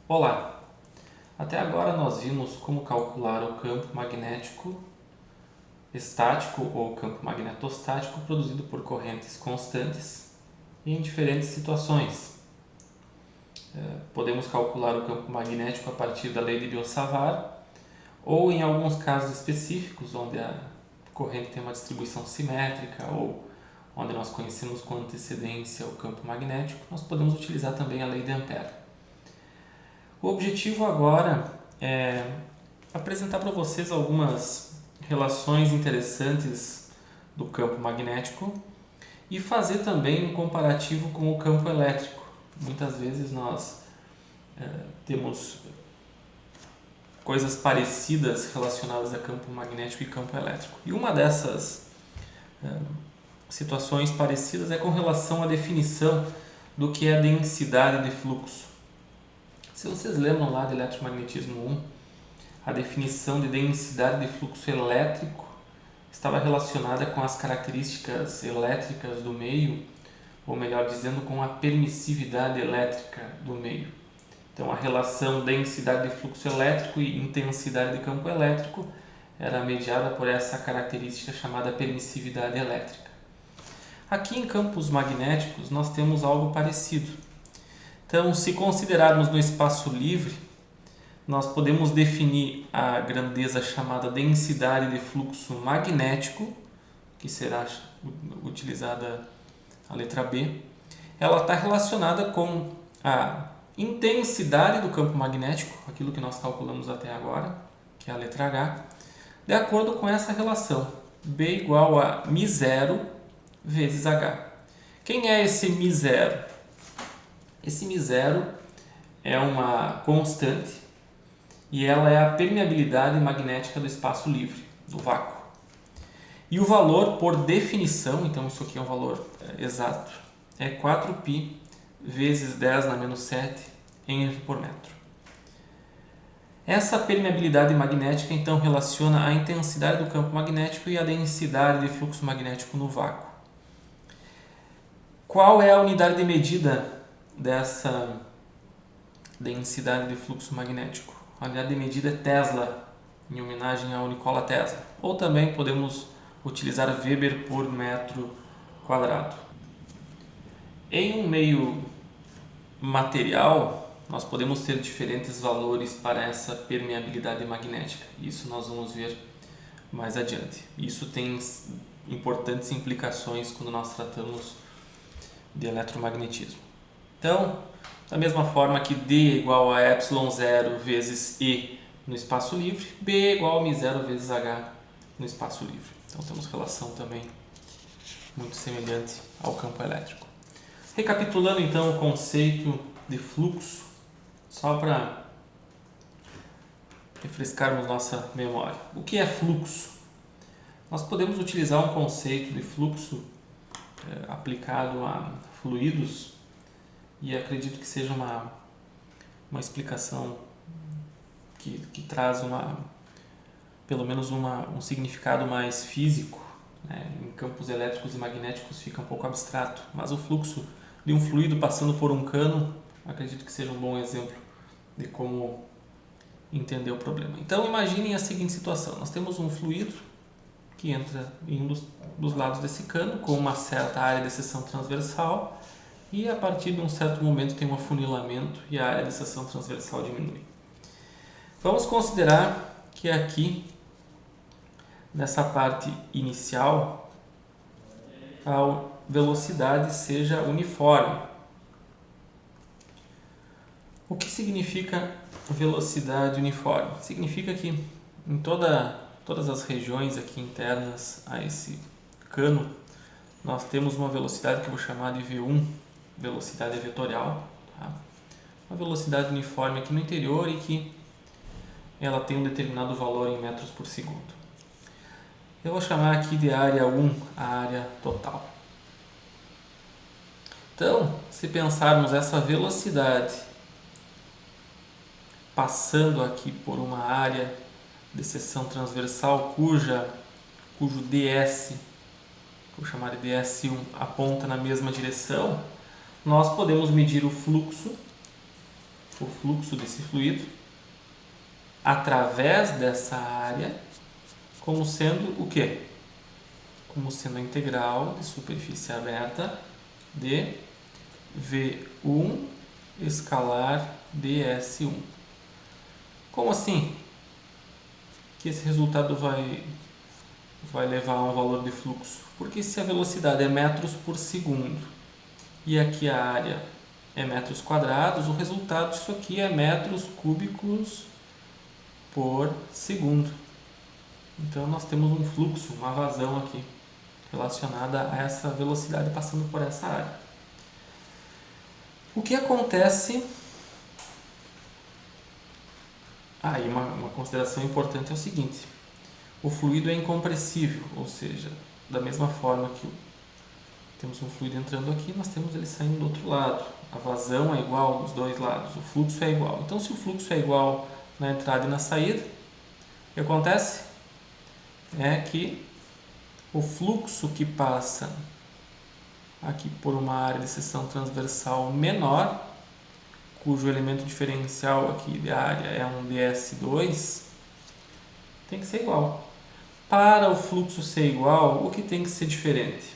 Olá! Até agora nós vimos como calcular o campo magnético estático ou campo magnetostático produzido por correntes constantes em diferentes situações. Podemos calcular o campo magnético a partir da lei de Biot-Savart ou em alguns casos específicos onde a corrente tem uma distribuição simétrica ou onde nós conhecemos com antecedência o campo magnético, nós podemos utilizar também a lei de Ampère. O objetivo agora é apresentar para vocês algumas relações interessantes do campo magnético e fazer também um comparativo com o campo elétrico. Muitas vezes nós temos coisas parecidas relacionadas a campo magnético e campo elétrico. E uma dessas situações parecidas é com relação à definição do que é densidade de fluxo. Se vocês lembram lá de eletromagnetismo 1, a definição de densidade de fluxo elétrico estava relacionada com as características elétricas do meio, ou melhor dizendo, com a permissividade elétrica do meio. Então, a relação densidade de fluxo elétrico e intensidade de campo elétrico era mediada por essa característica chamada permissividade elétrica. Aqui em campos magnéticos nós temos algo parecido. Então, se considerarmos no espaço livre, nós podemos definir a grandeza chamada densidade de fluxo magnético, que será utilizada a letra B. Ela está relacionada com a intensidade do campo magnético, aquilo que nós calculamos até agora, que é a letra H, de acordo com essa relação, B igual a μ0 vezes H. Quem é esse μ0? Esse μ0 é uma constante e ela é a permeabilidade magnética do espaço livre, do vácuo. E o valor, por definição, então isso aqui é um valor exato, é 4π vezes 10 na menos 7 Henry por metro. Essa permeabilidade magnética então relaciona a intensidade do campo magnético e a densidade de fluxo magnético no vácuo. Qual é a unidade de medida dessa densidade de fluxo magnético? A unidade de medida é Tesla, em homenagem ao Nikola Tesla. Ou também podemos utilizar Weber por metro quadrado. Em um meio material, nós podemos ter diferentes valores para essa permeabilidade magnética. Isso nós vamos ver mais adiante. Isso tem importantes implicações quando nós tratamos de eletromagnetismo. Então, da mesma forma que D é igual a ε0 vezes E no espaço livre, B é igual a μ0 vezes H no espaço livre. Então temos relação também muito semelhante ao campo elétrico. Recapitulando então o conceito de fluxo, só para refrescarmos nossa memória. O que é fluxo? Nós podemos utilizar um conceito de fluxo aplicado a fluidos e acredito que seja uma explicação que traz pelo menos um significado mais físico, né? Em campos elétricos e magnéticos fica um pouco abstrato, mas o fluxo de um fluido passando por um cano acredito que seja um bom exemplo de como entender o problema. Então imaginem a seguinte situação: nós temos um fluido que entra em um dos lados desse cano com uma certa área de seção transversal e a partir de um certo momento tem um afunilamento e a área de seção transversal diminui. Vamos considerar que aqui, nessa parte inicial, a velocidade seja uniforme. O que significa velocidade uniforme? Significa que em todas as regiões aqui internas a esse cano, nós temos uma velocidade que eu vou chamar de V1, velocidade vetorial, tá? Uma velocidade uniforme aqui no interior e que ela tem um determinado valor em metros por segundo. Eu vou chamar aqui de área 1 a área total. Então, se pensarmos essa velocidade passando aqui por uma área de seção transversal cujo ds, vou chamar de ds1, aponta na mesma direção, nós podemos medir o fluxo o fluxo desse fluido através dessa área como sendo o quê? Como sendo a integral de superfície aberta de V1 escalar ds1. Como assim que esse resultado vai levar a um valor de fluxo? Porque se a velocidade é metros por segundo e aqui a área é metros quadrados, o resultado disso aqui é metros cúbicos por segundo. Então nós temos um fluxo, uma vazão aqui relacionada a essa velocidade passando por essa área. O que acontece? E uma consideração importante é o seguinte: o fluido é incompressível, ou seja, da mesma forma que temos um fluido entrando aqui, nós temos ele saindo do outro lado. A vazão é igual dos dois lados, o fluxo é igual. Então, se o fluxo é igual na entrada e na saída, o que acontece é que o fluxo que passa aqui por uma área de seção transversal menor, cujo elemento diferencial aqui de área é um ds2, tem que ser igual. Para o fluxo ser igual, o que tem que ser diferente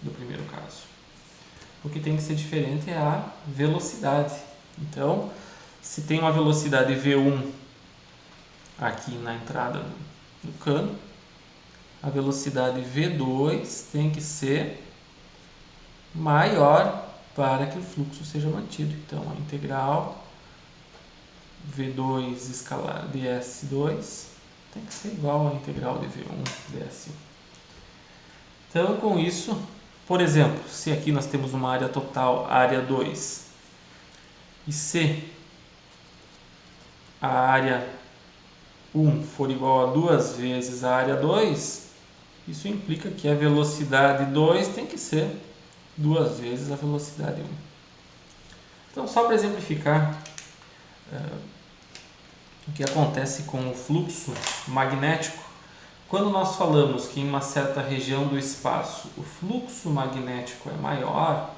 do primeiro caso? O que tem que ser diferente é a velocidade. Então, se tem uma velocidade V1 aqui na entrada do cano, a velocidade V2 tem que ser maior para que o fluxo seja mantido. Então, a integral V2 escalar ds2 tem que ser igual à integral de V1 ds1. Então, com isso, por exemplo, se aqui nós temos uma área total, área 2, e se a área 1 for igual a 2 vezes a área 2, isso implica que a velocidade 2 tem que ser 2 vezes a velocidade 1. Então, só para exemplificar o que acontece com o fluxo magnético, quando nós falamos que em uma certa região do espaço o fluxo magnético é maior,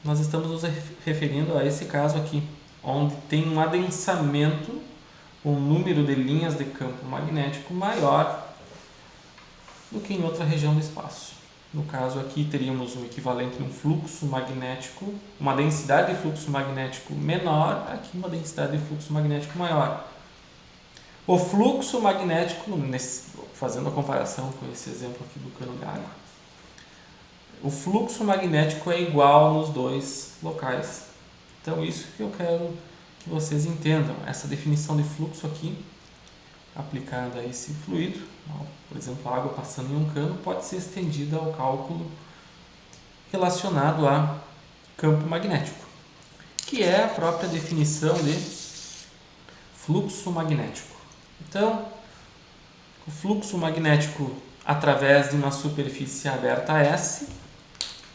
nós estamos nos referindo a esse caso aqui, onde tem um adensamento, um número de linhas de campo magnético maior do que em outra região do espaço. No caso aqui teríamos um equivalente de um fluxo magnético, uma densidade de fluxo magnético menor, aqui uma densidade de fluxo magnético maior. O fluxo magnético, fazendo a comparação com esse exemplo aqui do cano de água, o fluxo magnético é igual nos dois locais. Então isso que eu quero que vocês entendam, essa definição de fluxo aqui, aplicada a esse fluido, por exemplo, a água passando em um cano, pode ser estendida ao cálculo relacionado a campo magnético, que é a própria definição de fluxo magnético. Então, o fluxo magnético através de uma superfície aberta S,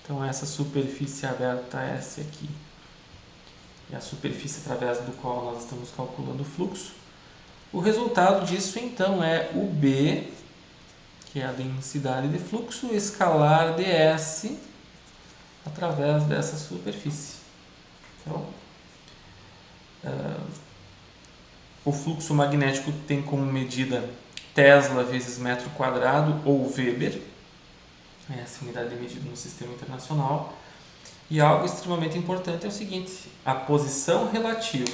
então essa superfície aberta S aqui é a superfície através do qual nós estamos calculando o fluxo. O resultado disso então é o B, que é a densidade de fluxo, escalar ds através dessa superfície. Então, o fluxo magnético tem como medida Tesla vezes metro quadrado ou Weber, essa unidade de medida no sistema internacional. E algo extremamente importante é o seguinte: a posição relativa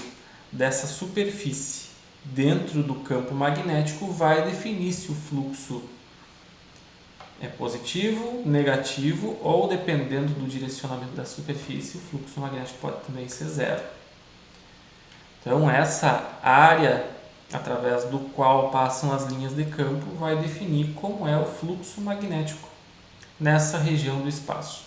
dessa superfície dentro do campo magnético vai definir se o fluxo é positivo, negativo ou, dependendo do direcionamento da superfície, o fluxo magnético pode também ser zero. Então, essa área através do qual passam as linhas de campo vai definir como é o fluxo magnético nessa região do espaço.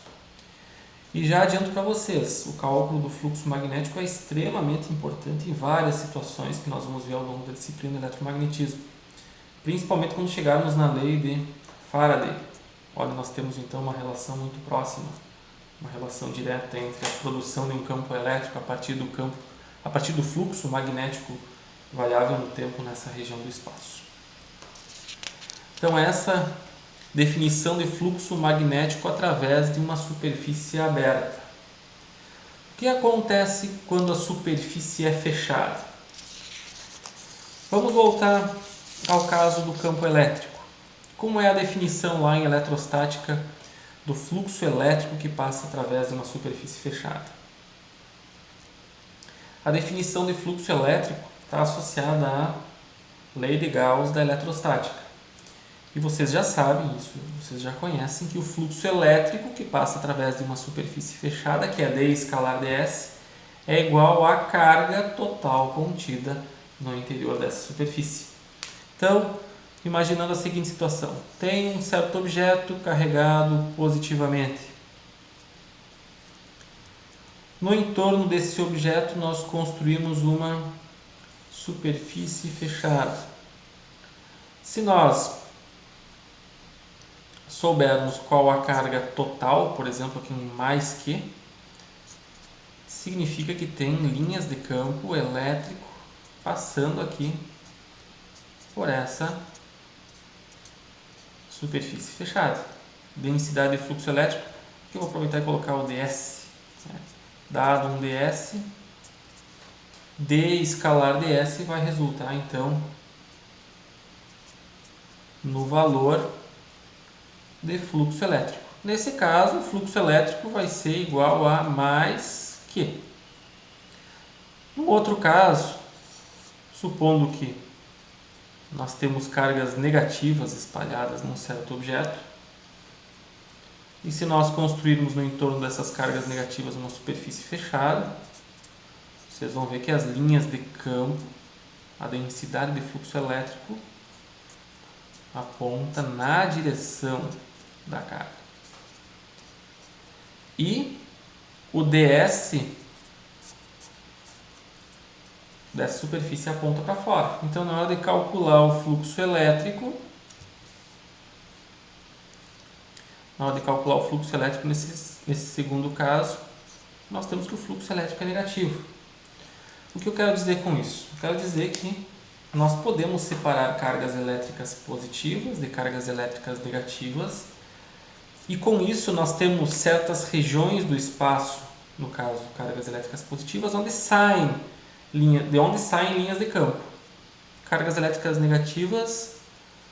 E já adianto para vocês, o cálculo do fluxo magnético é extremamente importante em várias situações que nós vamos ver ao longo da disciplina de eletromagnetismo, principalmente quando chegarmos na lei de Faraday. Olha, nós temos então uma relação muito próxima, uma relação direta entre a produção de um campo elétrico a partir do fluxo magnético variável no tempo nessa região do espaço. Então, essa definição de fluxo magnético através de uma superfície aberta. O que acontece quando a superfície é fechada? Vamos voltar ao caso do campo elétrico. Como é a definição lá em eletrostática do fluxo elétrico que passa através de uma superfície fechada? A definição de fluxo elétrico está associada à lei de Gauss da eletrostática. E vocês já sabem isso, vocês já conhecem que o fluxo elétrico que passa através de uma superfície fechada, que é D escalar ds, é igual à carga total contida no interior dessa superfície. Então, imaginando a seguinte situação: tem um certo objeto carregado positivamente. No entorno desse objeto nós construímos uma superfície fechada. Se nós soubermos qual a carga total, por exemplo, aqui um mais que, significa que tem linhas de campo elétrico passando aqui por essa superfície fechada. Densidade de fluxo elétrico, que eu vou aproveitar e colocar o ds. Dado um ds, D escalar ds vai resultar então no valor de fluxo elétrico. Nesse caso, o fluxo elétrico vai ser igual a mais que. No outro caso, supondo que nós temos cargas negativas espalhadas num certo objeto, e se nós construirmos no entorno dessas cargas negativas uma superfície fechada, vocês vão ver que as linhas de campo, a densidade de fluxo elétrico, aponta na direção da carga. E o ds dessa superfície aponta para fora. Então, na hora de calcular o fluxo elétrico, nesse segundo caso, nós temos que o fluxo elétrico é negativo. O que eu quero dizer com isso? Eu quero dizer que nós podemos separar cargas elétricas positivas de cargas elétricas negativas, e com isso nós temos certas regiões do espaço, no caso cargas elétricas positivas, de onde saem linhas de campo. Cargas elétricas negativas,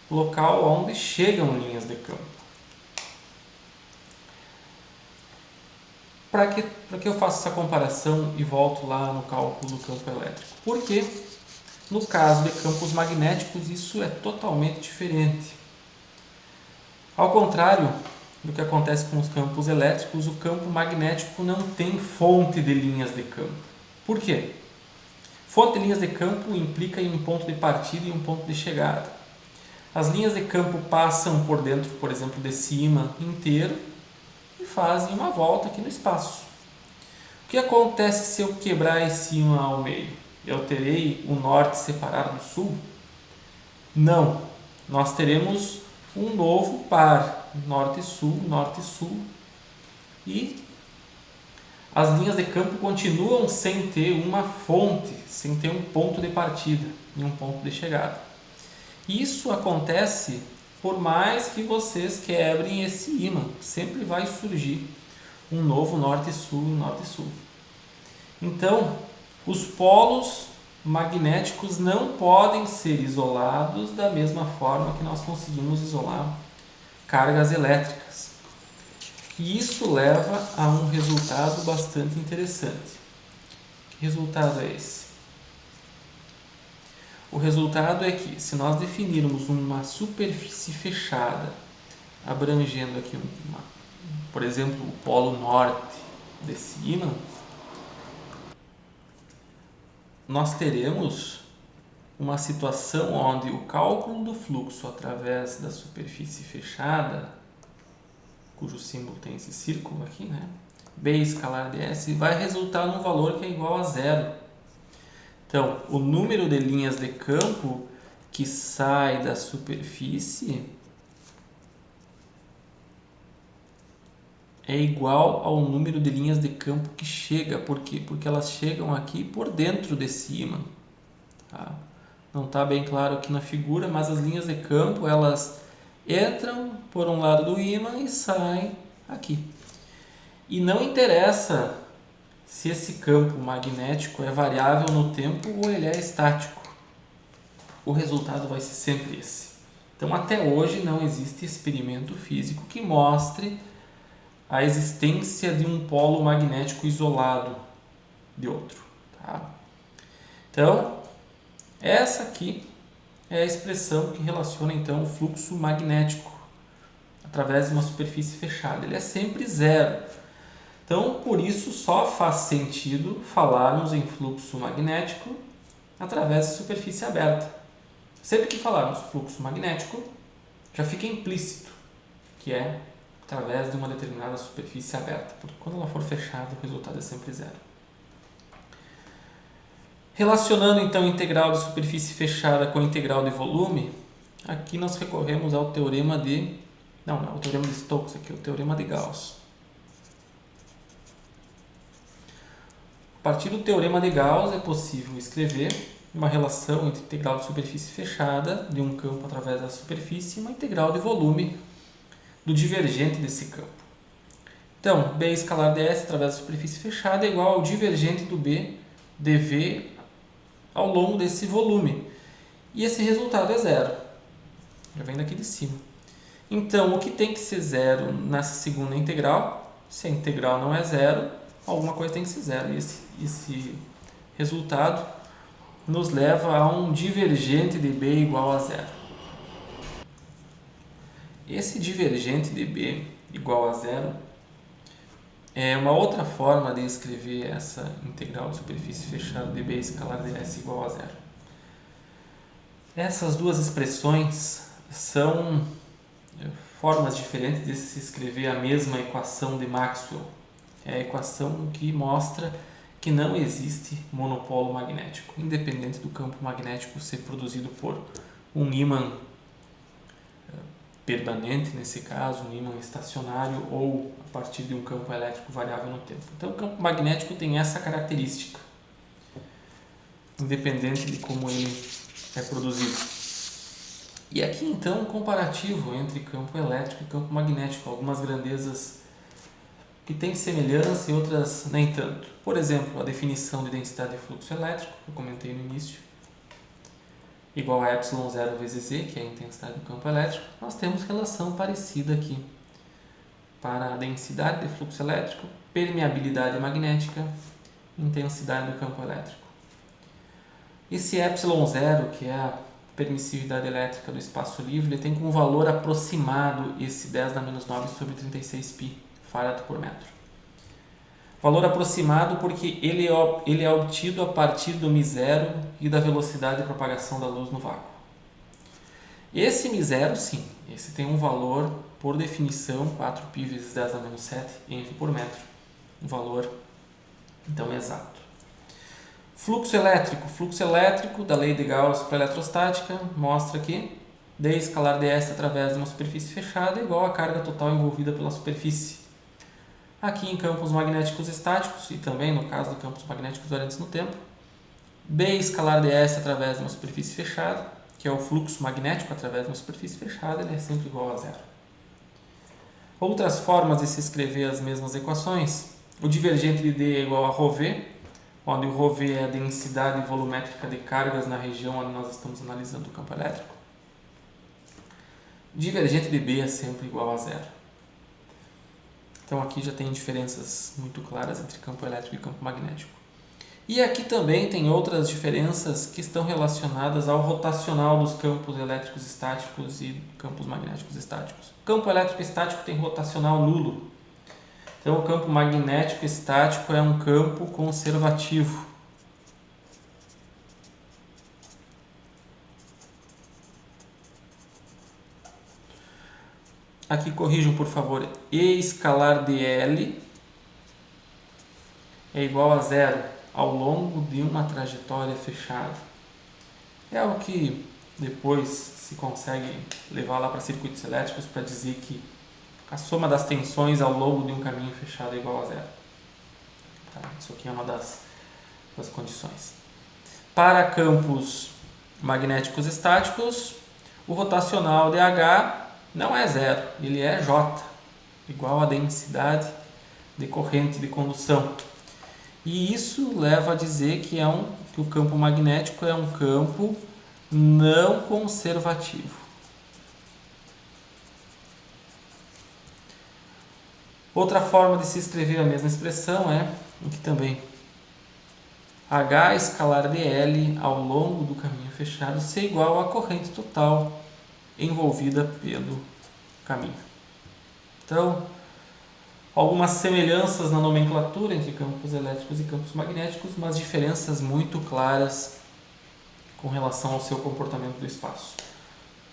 local onde chegam linhas de campo. Para que eu faça essa comparação e volto lá no cálculo do campo elétrico? Porque no caso de campos magnéticos isso é totalmente diferente. Ao contrário do que acontece com os campos elétricos, o campo magnético não tem fonte de linhas de campo. Por quê? Fonte de linhas de campo implica em um ponto de partida e um ponto de chegada. As linhas de campo passam por dentro, por exemplo, desse ímã inteiro e fazem uma volta aqui no espaço. O que acontece se eu quebrar esse ímã ao meio? Eu terei o norte separado do sul? Não. Nós teremos um novo par, norte-sul, norte-sul, e as linhas de campo continuam sem ter uma fonte, sem ter um ponto de partida e um ponto de chegada. Isso acontece por mais que vocês quebrem esse ímã, sempre vai surgir um novo norte-sul e norte-sul. Então, os polos magnéticos não podem ser isolados da mesma forma que nós conseguimos isolar cargas elétricas. E isso leva a um resultado bastante interessante. Que resultado é esse? O resultado é que, se nós definirmos uma superfície fechada, abrangendo aqui, por exemplo, o polo norte desse ímã, nós teremos uma situação onde o cálculo do fluxo através da superfície fechada, cujo símbolo tem esse círculo aqui, né? B escalar ds, vai resultar num valor que é igual a zero. Então, o número de linhas de campo que sai da superfície é igual ao número de linhas de campo que chega. Por quê? Porque elas chegam aqui por dentro desse ímã. Tá? Não está bem claro aqui na figura, mas as linhas de campo elas entram por um lado do ímã e saem aqui. E não interessa se esse campo magnético é variável no tempo ou ele é estático. O resultado vai ser sempre esse. Então, até hoje não existe experimento físico que mostre a existência de um polo magnético isolado de outro. Tá? Então, essa aqui é a expressão que relaciona então o fluxo magnético através de uma superfície fechada. Ele é sempre zero. Então, por isso, só faz sentido falarmos em fluxo magnético através de superfície aberta. Sempre que falarmos fluxo magnético, já fica implícito que é através de uma determinada superfície aberta, porque quando ela for fechada, o resultado é sempre zero. Relacionando então o integral de superfície fechada com o integral de volume, aqui nós recorremos ao teorema de... Não é o teorema de Stokes, aqui é o teorema de Gauss. A partir do teorema de Gauss é possível escrever uma relação entre integral de superfície fechada de um campo através da superfície e uma integral de volume do divergente desse campo. Então, B escalar ds através da superfície fechada é igual ao divergente do B dv ao longo desse volume. E esse resultado é zero. Já vem daqui de cima. Então, o que tem que ser zero nessa segunda integral? Se a integral não é zero, alguma coisa tem que ser zero. E esse resultado nos leva a um divergente de B igual a zero. Esse divergente de B igual a zero é uma outra forma de escrever essa integral de superfície fechada de B escalar ds igual a zero. Essas duas expressões são formas diferentes de se escrever a mesma equação de Maxwell. É a equação que mostra que não existe monopolo magnético, independente do campo magnético ser produzido por um ímã permanente, nesse caso, um ímã estacionário, ou a partir de um campo elétrico variável no tempo. Então, o campo magnético tem essa característica, independente de como ele é produzido. E aqui, então, um comparativo entre campo elétrico e campo magnético, algumas grandezas que têm semelhança e outras nem tanto. Por exemplo, a definição de densidade de fluxo elétrico, que eu comentei no início, igual a ε0 vezes E, que é a intensidade do campo elétrico, nós temos relação parecida aqui para a densidade de fluxo elétrico, permeabilidade magnética, intensidade do campo elétrico. Esse ε0, que é a permissividade elétrica do espaço livre, ele tem como valor aproximado esse 10 na menos 9 sobre 36 π, farad por metro. Valor aproximado porque ele é obtido a partir do μ0 e da velocidade de propagação da luz no vácuo. Esse μ0, sim, esse tem um valor, por definição, 4π vezes 10 na menos 7 Henry por metro. Um valor, então, exato. Fluxo elétrico da lei de Gauss para a eletrostática mostra que D escalar ds através de uma superfície fechada é igual à carga total envolvida pela superfície. Aqui em campos magnéticos estáticos, e também no caso de campos magnéticos variantes no tempo, B escalar ds através de uma superfície fechada, que é o fluxo magnético através de uma superfície fechada, ele é sempre igual a zero. Outras formas de se escrever as mesmas equações, o divergente de D é igual a ρv, onde o ρv é a densidade volumétrica de cargas na região onde nós estamos analisando o campo elétrico. O divergente de B é sempre igual a zero. Então aqui já tem diferenças muito claras entre campo elétrico e campo magnético. E aqui também tem outras diferenças que estão relacionadas ao rotacional dos campos elétricos estáticos e campos magnéticos estáticos. O campo elétrico estático tem rotacional nulo. Então o campo magnético estático é um campo conservativo. Aqui corrijam, por favor, E escalar dl é igual a zero ao longo de uma trajetória fechada. É algo que depois se consegue levar lá para circuitos elétricos para dizer que a soma das tensões ao longo de um caminho fechado é igual a zero. Tá? Isso aqui é uma das condições. Para campos magnéticos estáticos, o rotacional dH não é zero, ele é J, igual à densidade de corrente de condução. E isso leva a dizer que que o campo magnético é um campo não conservativo. Outra forma de se escrever a mesma expressão é que também H escalar dl ao longo do caminho fechado ser igual à corrente total envolvida pelo caminho. Então, algumas semelhanças na nomenclatura entre campos elétricos e campos magnéticos, mas diferenças muito claras com relação ao seu comportamento do espaço.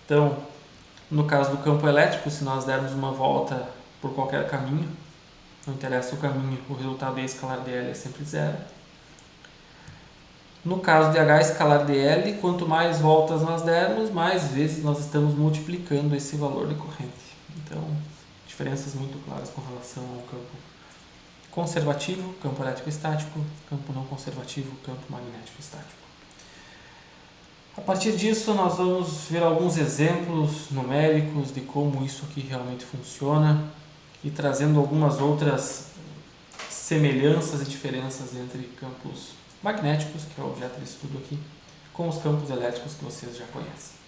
Então, no caso do campo elétrico, se nós dermos uma volta por qualquer caminho, não interessa o caminho, o resultado E escalar dl é sempre zero. No caso de H escalar dl, quanto mais voltas nós dermos, mais vezes nós estamos multiplicando esse valor de corrente. Então, diferenças muito claras com relação ao campo conservativo, campo elétrico estático, campo não conservativo, campo magnético estático. A partir disso, nós vamos ver alguns exemplos numéricos de como isso aqui realmente funciona e trazendo algumas outras semelhanças e diferenças entre campos magnéticos, que é o objeto de estudo aqui, com os campos elétricos que vocês já conhecem.